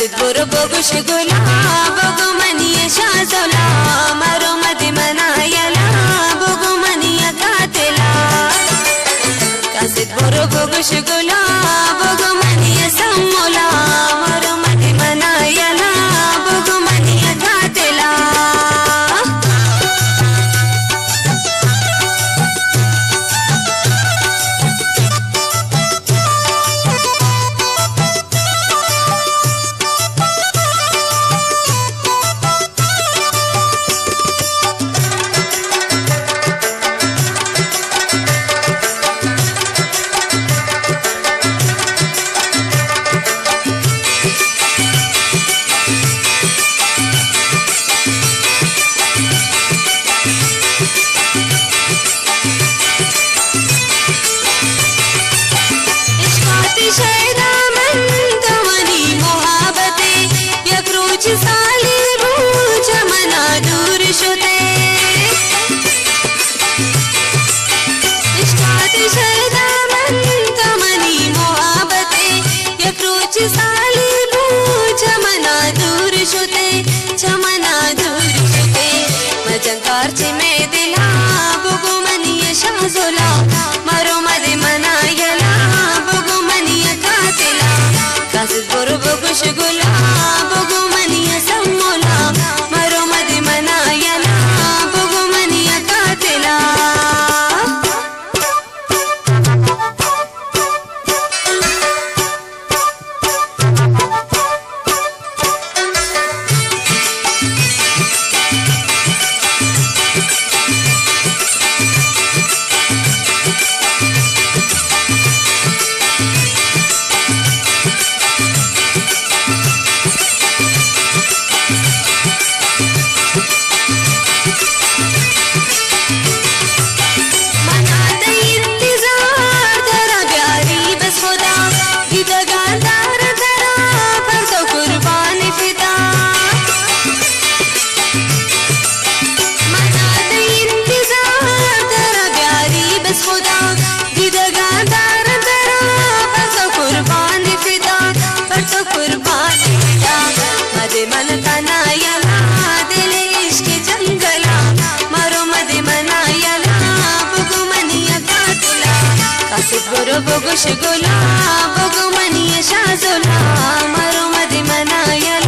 कासिद बुरो बोगुश गुला बोगु मनिया शाजोला मारो मदे मनायला बोगु मनिया कातेला कासिद बुरो बोगुश गुला बोगु मनिया सम्मोला मारो मदे मनायला बोगु मनिया कातेला में दिला बुगु मनिया शाजोला मारो मदे मनायला बुगु मनिया कातेला कासिद बुरो बोगुश गुला बुगु मनिया सम्मोला मारो मदे मनायला बुगु मनिया कातेला मन तनायला दिल इश्क जंगला मारो मदे मनायला बुगु मनिया कातेला कासिद बुरो बोगुश गुला बुगु मनिया शाजोला मारो मदे मनायला